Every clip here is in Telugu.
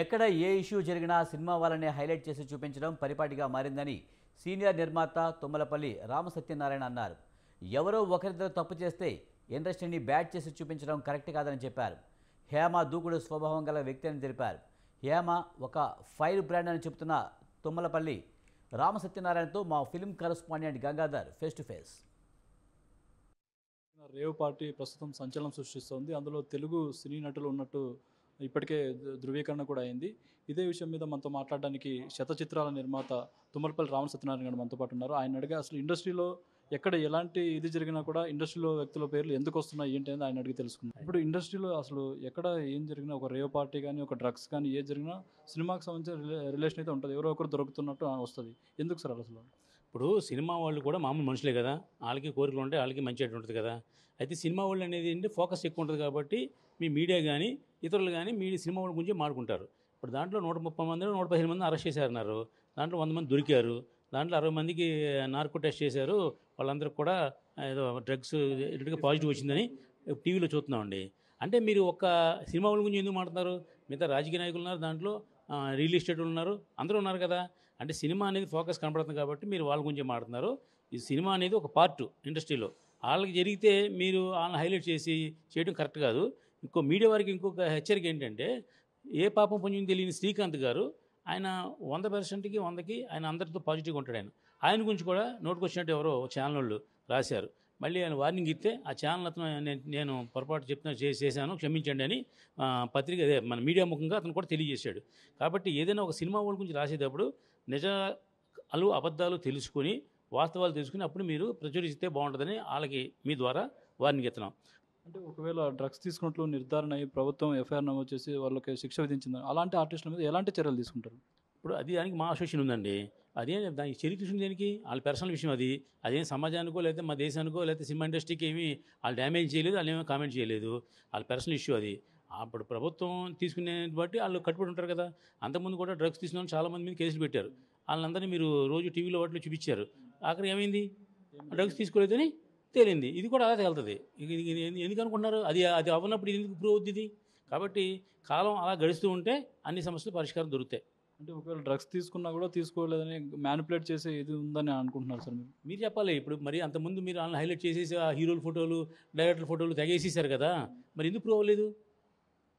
ఎక్కడ ఏ ఇష్యూ జరిగినా సినిమా వాళ్ళనే హైలైట్ చేసి చూపించడం పరిపాటిగా మారిందని సీనియర్ నిర్మాత తుమ్మలపల్లి రామసత్యనారాయణ అన్నారు. ఎవరో ఒకరిద్దరు తప్పు చేస్తే ఇండస్ట్రీని బ్యాడ్ చేసి చూపించడం కరెక్ట్ కాదని చెప్పారు. హేమ దూకుడు స్వభావం గల వ్యక్తి అని తెలిపారు. హేమ ఒక ఫైర్ బ్రాండ్ అని చెబుతున్న తుమ్మలపల్లి రామసత్యనారాయణతో మా film correspondent Gangadhar face to face. Rave party ప్రస్తుతం సంచలనం సృష్టిస్తోంది. అందులో తెలుగు సినీ నటులు ఉన్నట్టు ఇప్పటికే ధృవీకరణ కూడా అయింది. ఇదే విషయం మీద మనతో మాట్లాడడానికి శతచిత్రాల నిర్మాత తుమ్మలపల్లి రామసత్యనారాయణ గారు మనతో పాటు ఉన్నారు. ఆయన అడిగి అసలు ఇండస్ట్రీలో ఎక్కడ ఎలాంటి ఇది జరిగినా కూడా ఇండస్ట్రీలో వ్యక్తుల పేర్లు ఎందుకు వస్తున్నాయి ఏంటి అనేది ఆయన అడిగి తెలుసుకుందాం. ఇప్పుడు ఇండస్ట్రీలో అసలు ఎక్కడ ఏం జరిగినా, ఒక రేవ్ పార్టీ కానీ, ఒక డ్రగ్స్ కానీ ఏది జరిగినా సినిమాకి సంబంధించిన రిలేషన్ అయితే ఉంటుంది. ఎవరో ఒకరు దొరుకుతున్నట్టు వస్తుంది. ఎందుకు సార్ అసలు? ఇప్పుడు సినిమా వాళ్ళు కూడా మామూలు మనుషులే కదా, వాళ్ళకి కోరికలు ఉంటాయి, వాళ్ళకి మంచి ఉంటుంది కదా. అయితే సినిమా వాళ్ళు అనేది ఏంటి ఫోకస్ ఎక్కువ ఉంటుంది కాబట్టి మీ మీడియా కానీ ఇతరులు కానీ సినిమా వాళ్ళ గురించి మాట్లాడుకుంటారు. ఇప్పుడు దాంట్లో 130 మంది 115 మంది అరెస్ట్ చేశారన్నారు. దాంట్లో 100 మంది దొరికారు. దాంట్లో 60 మందికి నార్కో టెస్ట్ చేశారు. వాళ్ళందరికీ కూడా ఏదో డ్రగ్స్ పాజిటివ్ వచ్చిందని టీవీలో చూస్తున్నామండి. అంటే మీరు ఒక సినిమా వాళ్ళ గురించి ఎందుకు మాట్లాడుతున్నారు? మిగతా రాజకీయ నాయకులు ఉన్నారు, దాంట్లో రియల్ ఎస్టేట్ ఉన్నారు, అందరూ ఉన్నారు కదా. అంటే సినిమా అనేది ఫోకస్ కనపడుతుంది కాబట్టి మీరు వాళ్ళ గురించి మాట్లాడుతున్నారు. ఈ సినిమా అనేది ఒక పార్ట్ ఇండస్ట్రీలో. వాళ్ళకి జరిగితే మీరు వాళ్ళని హైలైట్ చేసి చేయడం కరెక్ట్ కాదు. మీడియా వారికి ఇంకొక హెచ్చరిక ఏంటంటే, ఏ పాపం పుణ్యం తెలియని శ్రీకాంత్ గారు ఆయన 100%కి 100కి ఆయన అందరితో పాజిటివ్గా ఉంటాడు. ఆయన గురించి కూడా నోటుకు వచ్చినట్టు ఎవరో ఛానల్ వాళ్ళు రాశారు. మళ్ళీ ఆయన వార్నింగ్ ఇస్తే ఆ ఛానల్ అతను నేను పొరపాటు చెప్తున్నా చేశాను, క్షమించండి అని పత్రిక అదే మన మీడియా ముఖంగా అతను కూడా తెలియజేశాడు. కాబట్టి ఏదైనా ఒక సినిమా వాళ్ళ గురించి రాసేటప్పుడు నిజాలు అబద్ధాలు తెలుసుకొని, వాస్తవాలు తెలుసుకుని అప్పుడు మీరు ప్రచురిస్తే బాగుంటుందని వాళ్ళకి మీ ద్వారా వార్నింగ్ ఇస్తున్నాం. అంటే ఒకవేళ డ్రగ్స్ తీసుకున్నట్లు నిర్ధారణ అయ్యి ప్రభుత్వం ఎఫ్ఐఆర్ నమోదు చేసి వాళ్ళకి శిక్ష విధించింది, అలాంటి ఆర్టిస్టుల మీద ఎలాంటి చర్యలు తీసుకుంటారు? ఇప్పుడు దానికి మా అసోసియేషన్ ఉందండి. అదే దానికి చర్య తీసుకుని దేనికి? వాళ్ళ పర్సనల్ విషయం అది. అదేం సమాజానికో లేకపోతే మా దేశానికో లేకపోతే సినిమా ఇండస్ట్రీకి ఏమీ వాళ్ళు డ్యామేజ్ చేయలేదు, వాళ్ళు ఏమీ కామెంట్ చేయలేదు. వాళ్ళ పర్సనల్ ఇష్యూ అది. అప్పుడు ప్రభుత్వం తీసుకునే బట్టి వాళ్ళు కట్టుబడి ఉంటారు కదా. అంతకుముందు కూడా డ్రగ్స్ తీసుకున్న చాలామంది మీద కేసులు పెట్టారు. వాళ్ళందరినీ మీరు రోజు టీవీలో వాటిలో చూపించారు. ఆఖరి ఏమైంది? డ్రగ్స్ తీసుకోలేదని తేలింది. ఇది కూడా అలా తేలుతుంది. ఎందుకు అనుకుంటున్నారు? అది అవ్వనప్పుడు ఇది ఎందుకు ప్రూవ్ అవుతుంది? కాబట్టి కాలం అలా గడుస్తూ ఉంటే అన్ని సమస్యలు పరిష్కారం దొరుకుతాయి. అంటే ఒకవేళ డ్రగ్స్ తీసుకున్నా కూడా తీసుకోలేదని మ్యానిపులేట్ చేసే ఇది ఉందని అనుకుంటున్నారు సార్ మీరు చెప్పాలి. ఇప్పుడు మరి అంతకుముందు మీరు వాళ్ళని హైలైట్ చేసేసి ఆ హీరోల ఫోటోలు, డైరెక్టర్ ఫోటోలు తెగేసేసారు కదా, మరి ఎందుకు ప్రూవ్ అవ్వలేదు?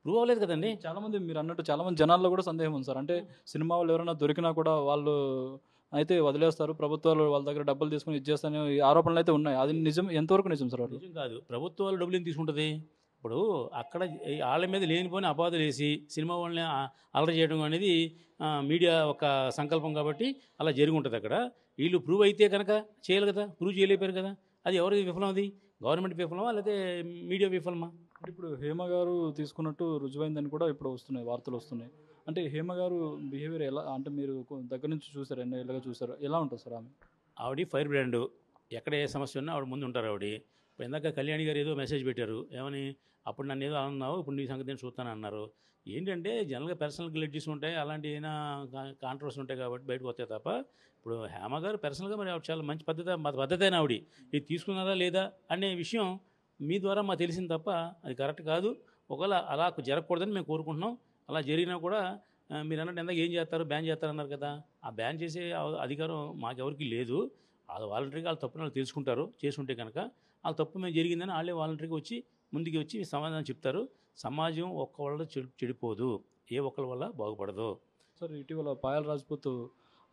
ప్రూవ్ అవ్వలేదు కదండి. చాలామంది మీరు అన్నట్టు చాలామంది జనాల్లో కూడా సందేహం ఉంది సార్. అంటే సినిమా వాళ్ళు ఎవరైనా దొరికినా కూడా వాళ్ళు అయితే వదిలేస్తారు, ప్రభుత్వాలు వాళ్ళ దగ్గర డబ్బులు తీసుకుని ఇచ్చేస్తానే ఆరోపణలు అయితే ఉన్నాయి. అది నిజం, ఎంతవరకు నిజం సార్? నిజం కాదు. ప్రభుత్వాలు డబ్బులు ఏం తీసుకుంటుంది? ఇప్పుడు అక్కడ వాళ్ళ మీద లేనిపోయిన అపాధులు వేసి సినిమా వాళ్ళని అలర చేయడం అనేది మీడియా ఒక సంకల్పం కాబట్టి అలా జరిగి ఉంటుంది. అక్కడ వీళ్ళు ప్రూవ్ అయితే కనుక చేయాలి కదా, ప్రూవ్ చేయలేపారు కదా. అది ఎవరి విఫలం? అది గవర్నమెంట్ విఫలమా లేకపోతే మీడియా విఫలమా? ఇప్పుడు హేమ గారు తీసుకున్నట్టు రుజువైందని కూడా ఇప్పుడు వస్తున్నాయి, వార్తలు వస్తున్నాయి. అంటే హేమ గారు బిహేవియర్ ఎలా, అంటే మీరు దగ్గర నుంచి చూసారు, ఎన్నో ఏళ్ళగా చూసారు, ఎలా ఉంటుంది సార్ ఆమె? ఆవిడ ఫైర్ బ్రాండ్. ఎక్కడ ఏ సమస్య ఉన్నా ఆవిడ ముందు ఉంటారు. ఆవిడ ఇప్పుడు ఇందాక కళ్యాణి గారు ఏదో మెసేజ్ పెట్టారు. ఏమని? అప్పుడు నన్ను ఏదో అన్నావు, ఇప్పుడు నీ సంగతి నేను చూస్తాను అన్నారు. ఏంటంటే జనరల్గా పర్సనల్ గ్లిడ్జెస్ ఉంటాయి, అలాంటి ఏమైనా కాంట్రవర్సీ ఉంటాయి కాబట్టి బయటకు వస్తాయి తప్ప. ఇప్పుడు హేమ గారు పర్సనల్గా మరి ఆవిడ చాలా మంచి పద్ధతి అయిన ఆవిడ. ఇది తీసుకున్నారా లేదా అనే విషయం మీ ద్వారా మాకు తెలిసింది తప్ప అది కరెక్ట్ కాదు. ఒకవేళ అలా జరగకూడదని మేము కోరుకుంటున్నాం. అలా జరిగినా కూడా మీరు అన్నట్టు ఎందాక ఏం చేస్తారు, బ్యాన్ చేస్తారన్నారు కదా. ఆ బ్యాన్ చేసే అధికారం మాకెవరికి లేదు. వాళ్ళు వాలంటరీగా వాళ్ళ తప్పును వాళ్ళు తెలుసుకుంటారు. చేసుకుంటే కనుక వాళ్ళ తప్పు మేము జరిగిందని వాళ్ళే వాలంటరీగా వచ్చి ముందుకు వచ్చి సమాధానం చెప్తారు. సమాజం ఒక్క వల్ల చెడిపోదు, ఏ ఒక్కరి వల్ల బాగుపడదు. సార్ ఇటీవల పాయల్ రాజ్పూత్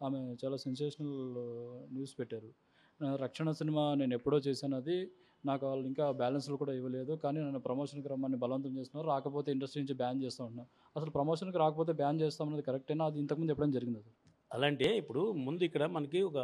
ఆమె చాలా సెన్సేషనల్ న్యూస్ పెట్టారు. రక్షణ సినిమా నేను ఎప్పుడో చేశాను, అది నాకు వాళ్ళు ఇంకా బ్యాలెన్స్లు కూడా ఇవ్వలేదు, కానీ నన్ను ప్రమోషన్కి రమ్మని బలవంతం చేస్తున్నారు, రాకపోతే ఇండస్ట్రీ నుంచి బ్యాన్ చేస్తూ ఉంటున్నాను. అసలు ప్రమోషన్కి రాకపోతే బ్యాన్ చేస్తామన్నది కరెక్టేనా? అది ఇంతకుముందు ఎప్పుడైనా జరిగింది? అది అలాంటే ఇప్పుడు ముందు ఇక్కడ మనకి ఒక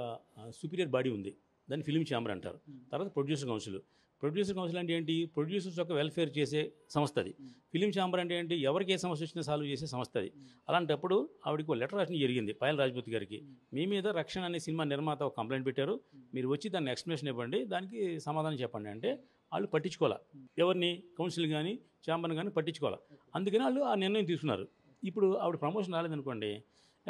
సుపీరియర్ బాడీ ఉంది, దాన్ని ఫిలిం ఛాంబర్ అంటారు. తర్వాత ప్రొడ్యూసర్ కౌన్సిల్. ప్రొడ్యూసర్ కౌన్సిల్ అంటే ఏంటి? ప్రొడ్యూసర్స్ యొక్క వెల్ఫేర్ చేసే సంస్థ అది. ఫిలిం ఛాంబర్ అంటే ఏంటి? ఎవరికి ఏ సమస్య వచ్చినా సాల్వ్ చేసే సంస్థ అది. అలాంటప్పుడు ఆవిడకి ఒక లెటర్ రాసిన జరిగింది పాయల్ రాజ్పూత్ గారికి. మీ మీద రక్షణ అనే సినిమా నిర్మాత ఒక కంప్లైంట్ పెట్టారు, మీరు వచ్చి దాన్ని ఎక్స్ప్లెనేషన్ ఇవ్వండి, దానికి సమాధానం చెప్పండి అంటే వాళ్ళు పట్టించుకోవాలి. ఎవరిని? కౌన్సిల్ కానీ ఛాంబర్ని కానీ పట్టించుకోవాలి. అందుకని వాళ్ళు ఆ నిర్ణయం తీసుకున్నారు. ఇప్పుడు ఆవిడ ప్రమోషన్ రాలేదనుకోండి,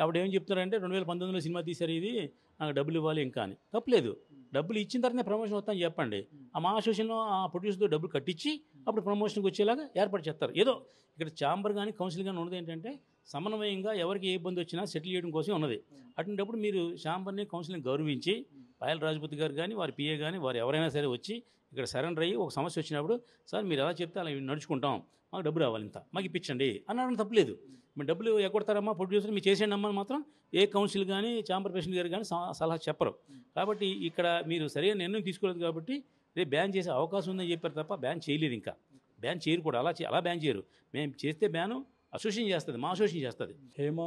అప్పుడు ఏం చెప్తున్నారంటే 2019లో సినిమా తీశారు, ఇది నాకు డబ్బులు ఇవ్వాలి ఇంకా అని. తప్పులేదు, డబ్బులు ఇచ్చిన తర్వాతనే ప్రమోషన్ వస్తాను చెప్పండి. ఆ మా అసోసియేషన్లో ఆ ప్రొడ్యూసర్తో డబ్బులు కట్టించి అప్పుడు ప్రమోషన్కి వచ్చేలాగా ఏర్పాటు చేస్తారు. ఏదో ఇక్కడ ఛాంబర్ కానీ కౌన్సిల్ కానీ ఉన్నది ఏంటంటే సమన్వయంగా ఎవరికి ఏ ఇబ్బంది వచ్చినా సెటిల్ చేయడం కోసం ఉన్నది. అటువంటిప్పుడు మీరు ఛాంబర్ని కౌన్సిల్ని గౌరవించి పాయల్ రాజపూతి గారు కానీ వారి పిఏ కానీ వారు ఎవరైనా సరే వచ్చి ఇక్కడ సరెండర్ అయ్యి ఒక సమస్య వచ్చినప్పుడు సార్ మీరు ఎలా చెప్తే అలా నడుచుకుంటాం, మాకు డబ్బు రావాలి ఇంత మాకు ఇప్పించండి అన్నారని తప్పలేదు. మీరు డబ్బులు ఎగ్గొడతారమ్మా ప్రొడ్యూసర్ మీరు చేసేయండి అమ్మని మాత్రం ఏ కౌన్సిల్ కానీ ఛాంబర్ ప్రెసిడెంట్ గారు కానీ సలహా చెప్పరు. కాబట్టి ఇక్కడ మీరు సరైన నిర్ణయం తీసుకోలేదు కాబట్టి రేపు బ్యాన్ చేసే అవకాశం ఉందని చెప్పారు తప్ప బ్యాన్ చేయలేదు. ఇంకా బ్యాన్ చేయరు కూడా, అలా బ్యాన్ చేయరు. మేము చేస్తే బ్యాను అసోసియేషన్ చేస్తుంది, మా అసోసియేషన్ చేస్తుంది. హేమ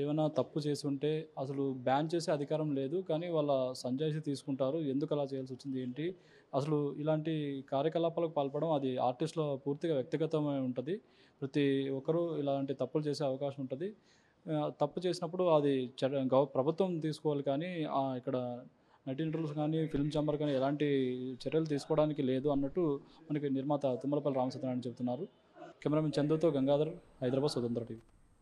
ఏమైనా తప్పు చేసి ఉంటే అసలు బ్యాన్ చేసే అధికారం లేదు, కానీ వాళ్ళ సంజాయిషి తీసుకుంటారు. ఎందుకు అలా చేయాల్సి వచ్చింది ఏంటి, అసలు ఇలాంటి కార్యకలాపాలకు పాల్పడడం అది ఆర్టిస్టులో పూర్తిగా వ్యక్తిగతమై ఉంటుంది. ప్రతి ఒక్కరూ ఇలాంటి తప్పులు చేసే అవకాశం ఉంటుంది. తప్పు చేసినప్పుడు అది ప్రభుత్వం తీసుకోవాలి, కానీ ఇక్కడ నటీనటులు కానీ ఫిల్మ్ ఛాంబర్ కానీ ఎలాంటి చర్యలు తీసుకోవడానికి లేదు అన్నట్టు మనకి నిర్మాత తుమ్మలపల్లి రామసత్యనారాయణ చెబుతున్నారు. కెమెరామెన్ చందుతో గంగాధర్, హైదరాబాద్, స్వతంత్ర టీవీ.